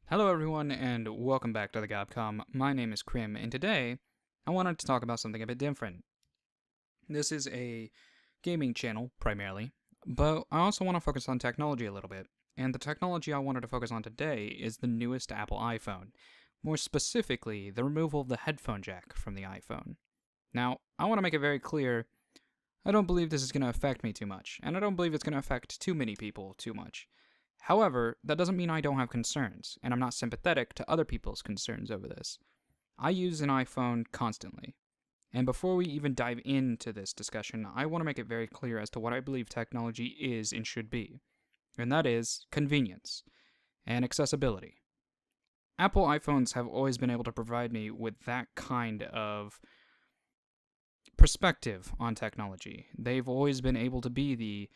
Hello everyone and welcome back to the GoBCOMM. My name is Krim and today I wanted to talk about something a bit different. This is a gaming channel primarily, but I also want to focus on technology a little bit. And the technology I wanted to focus on today is the newest Apple iPhone. More specifically, the removal of the headphone jack from the iPhone. Now, I want to make it very clear, I don't believe this is going to affect me too much, and I don't believe it's going to affect too many people too much. However, that doesn't mean I don't have concerns, and I'm not sympathetic to other people's concerns over this. I use an iPhone constantly. And before we even dive into this discussion, I want to make it very clear as to what I believe technology is and should be. And that is convenience and accessibility. Apple iPhones have always been able to provide me with that kind of perspective on technology. They've always been able to be the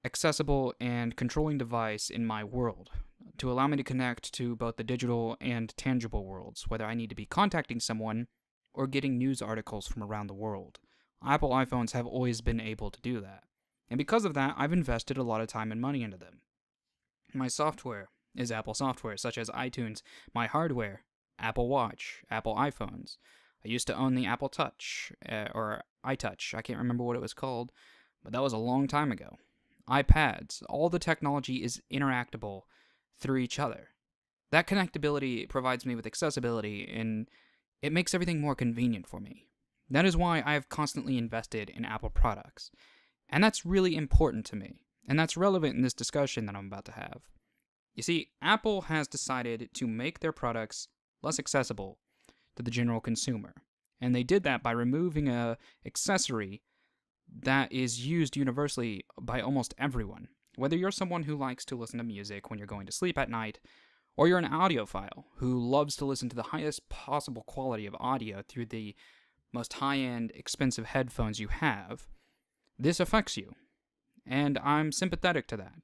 accessible and controlling device in my world to allow me to connect to both the digital and tangible worlds, whether I need to be contacting someone or getting news articles from around the world. Apple iPhones have always been able to do that. And because of that, I've invested a lot of time and money into them. My software is Apple software, such as iTunes. My hardware, Apple Watch, Apple iPhones. I used to own the Apple Touch, or iTouch. I can't remember what it was called, but that was a long time ago. iPads, all the technology is interactable through each other. That connectability provides me with accessibility, and it makes everything more convenient for me. That is why I have constantly invested in Apple products. And that's really important to me, and that's relevant in this discussion that I'm about to have. You see, Apple has decided to make their products less accessible to the general consumer, and they did that by removing an accessory that is used universally by almost everyone. Whether you're someone who likes to listen to music when you're going to sleep at night, or you're an audiophile who loves to listen to the highest possible quality of audio through the most high-end, expensive headphones you have, this affects you. And I'm sympathetic to that.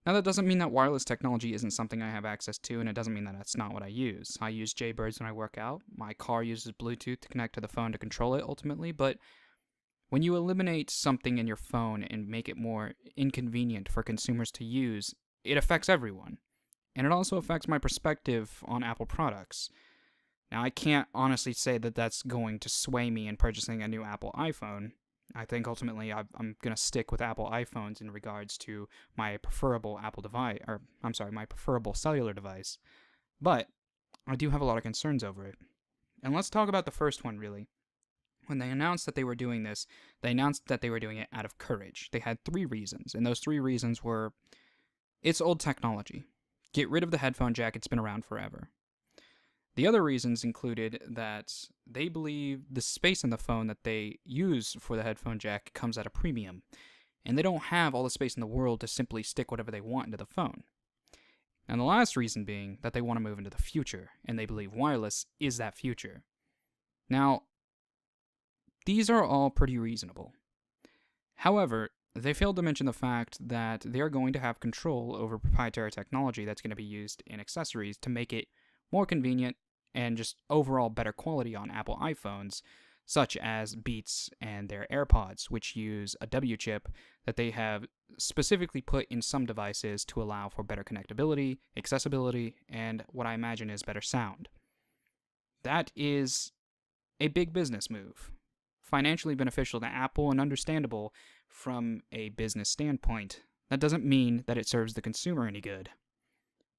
Now, that doesn't mean that wireless technology isn't something I have access to, and it doesn't mean that that's not what I use. I use Jaybirds when I work out. My car uses Bluetooth to connect to the phone to control it ultimately, but when you eliminate something in your phone and make it more inconvenient for consumers to use, it affects everyone. And it also affects my perspective on Apple products. Now, I can't honestly say that that's going to sway me in purchasing a new Apple iPhone. I think ultimately I'm going to stick with Apple iPhones in regards to my preferable my preferable cellular device. But I do have a lot of concerns over it. And let's talk about the first one, really. When they announced that they were doing this, they announced that they were doing it out of courage. They had 3 reasons, and those 3 reasons were, it's old technology. Get rid of the headphone jack, it's been around forever. The other reasons included that they believe the space in the phone that they use for the headphone jack comes at a premium, and they don't have all the space in the world to simply stick whatever they want into the phone. And the last reason being that they want to move into the future, and they believe wireless is that future. Now, these are all pretty reasonable. However, they failed to mention the fact that they are going to have control over proprietary technology that's going to be used in accessories to make it more convenient and just overall better quality on Apple iPhones, such as Beats and their AirPods, which use a W chip that they have specifically put in some devices to allow for better connectability, accessibility, and what I imagine is better sound. That is a big business move. Financially beneficial to Apple and understandable from a business standpoint. That doesn't mean that it serves the consumer any good.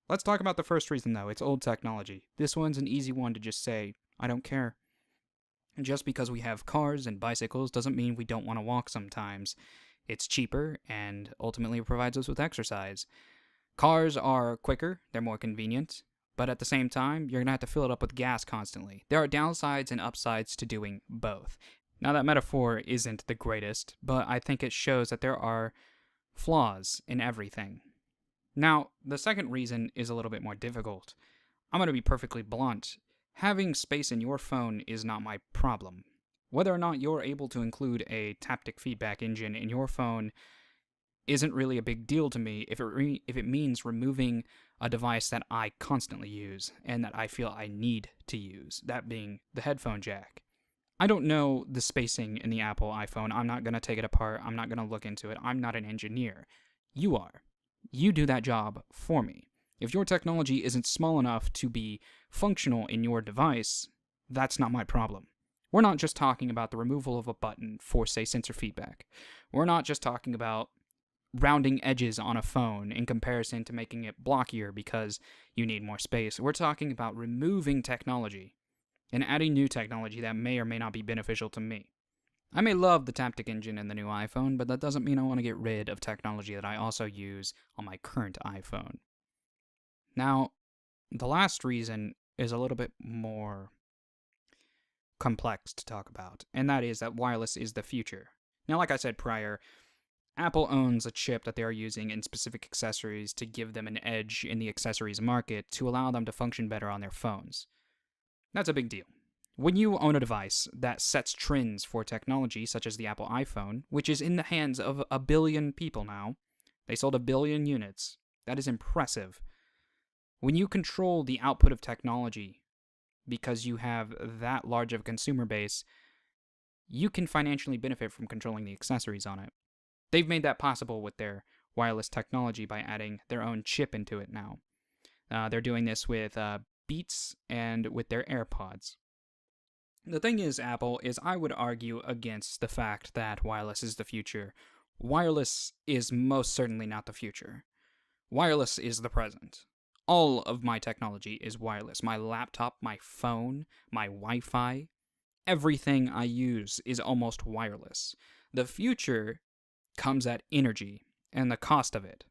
Let's talk about the first reason, though. It's old technology. This one's an easy one to just say, I don't care. Just because we have cars and bicycles doesn't mean we don't want to walk sometimes. It's cheaper and ultimately provides us with exercise. Cars are quicker, they're more convenient, but at the same time, you're going to have to fill it up with gas constantly. There are downsides and upsides to doing both. Now, that metaphor isn't the greatest, but I think it shows that there are flaws in everything. Now, the second reason is a little bit more difficult. I'm going to be perfectly blunt. Having space in your phone is not my problem. Whether or not you're able to include a taptic feedback engine in your phone isn't really a big deal to me if it means removing a device that I constantly use and that I feel I need to use, that being the headphone jack. I don't know the spacing in the Apple iPhone. I'm not going to take it apart. I'm not going to look into it. I'm not an engineer. You are. You do that job for me. If your technology isn't small enough to be functional in your device, that's not my problem. We're not just talking about the removal of a button for, say, sensor feedback. We're not just talking about rounding edges on a phone in comparison to making it blockier because you need more space. We're talking about removing technology and adding new technology that may or may not be beneficial to me. I may love the Taptic engine in the new iPhone, but that doesn't mean I want to get rid of technology that I also use on my current iPhone. Now, the last reason is a little bit more complex to talk about, and that is that wireless is the future. Now, like I said prior, Apple owns a chip that they are using in specific accessories to give them an edge in the accessories market to allow them to function better on their phones. That's a big deal. When you own a device that sets trends for technology, such as the Apple iPhone, which is in the hands of 1 billion people now, they sold 1 billion units. That is impressive. When you control the output of technology because you have that large of a consumer base, you can financially benefit from controlling the accessories on it. They've made that possible with their wireless technology by adding their own chip into it now. They're doing this with Beats and with their AirPods. The thing is, Apple, is I would argue against the fact that wireless is the future. Wireless is most certainly not the future. Wireless is the present. All of my technology is wireless. My laptop, my phone, my Wi-Fi, everything I use is almost wireless. The future comes at energy and the cost of it.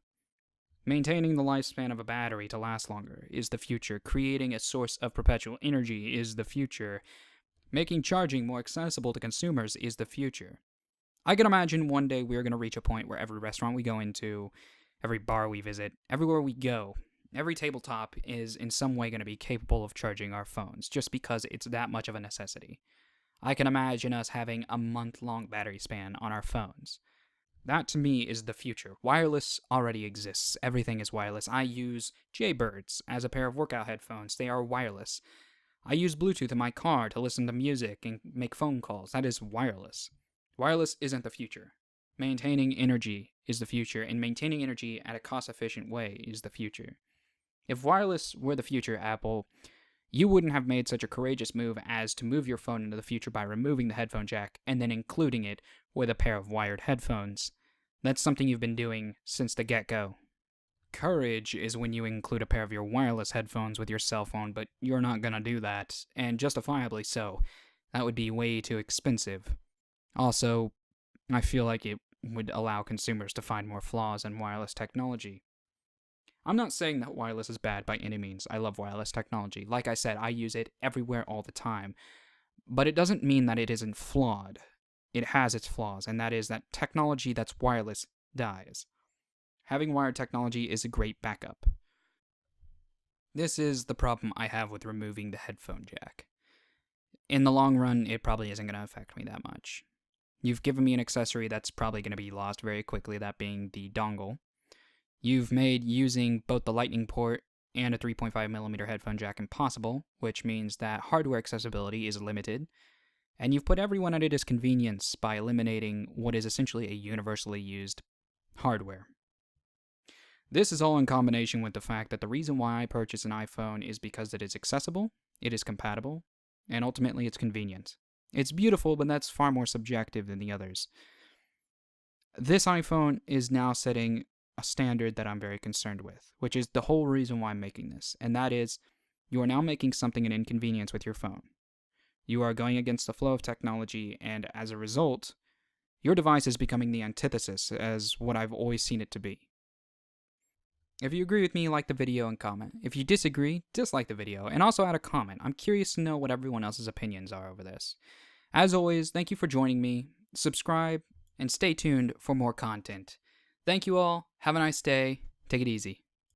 Maintaining the lifespan of a battery to last longer is the future. Creating a source of perpetual energy is the future. Making charging more accessible to consumers is the future. I can imagine one day we're going to reach a point where every restaurant we go into, every bar we visit, everywhere we go, every tabletop is in some way going to be capable of charging our phones, just because it's that much of a necessity. I can imagine us having a month-long battery span on our phones. That, to me, is the future. Wireless already exists. Everything is wireless. I use Jaybirds as a pair of workout headphones. They are wireless. I use Bluetooth in my car to listen to music and make phone calls. That is wireless. Wireless isn't the future. Maintaining energy is the future, and maintaining energy at a cost-efficient way is the future. If wireless were the future, Apple, you wouldn't have made such a courageous move as to move your phone into the future by removing the headphone jack and then including it with a pair of wired headphones. That's something you've been doing since the get-go. Courage is when you include a pair of your wireless headphones with your cell phone, but you're not gonna do that, and justifiably so. That would be way too expensive. Also, I feel like it would allow consumers to find more flaws in wireless technology. I'm not saying that wireless is bad by any means. I love wireless technology. Like I said, I use it everywhere all the time. But it doesn't mean that it isn't flawed. It has its flaws, and that is that technology that's wireless dies. Having wired technology is a great backup. This is the problem I have with removing the headphone jack. In the long run, it probably isn't going to affect me that much. You've given me an accessory that's probably going to be lost very quickly, that being the dongle. You've made using both the lightning port and a 3.5mm headphone jack impossible, which means that hardware accessibility is limited, and you've put everyone at a disconvenience by eliminating what is essentially a universally used hardware. This is all in combination with the fact that the reason why I purchased an iPhone is because it is accessible, it is compatible, and ultimately it's convenient. It's beautiful, but that's far more subjective than the others. This iPhone is now setting a standard that I'm very concerned with, which is the whole reason why I'm making this, and that is, you are now making something an inconvenience with your phone. You are going against the flow of technology, and as a result, your device is becoming the antithesis as what I've always seen it to be. If you agree with me, like the video and comment. If you disagree, dislike the video, and also add a comment. I'm curious to know what everyone else's opinions are over this. As always, thank you for joining me. Subscribe, and stay tuned for more content. Thank you all. Have a nice day. Take it easy.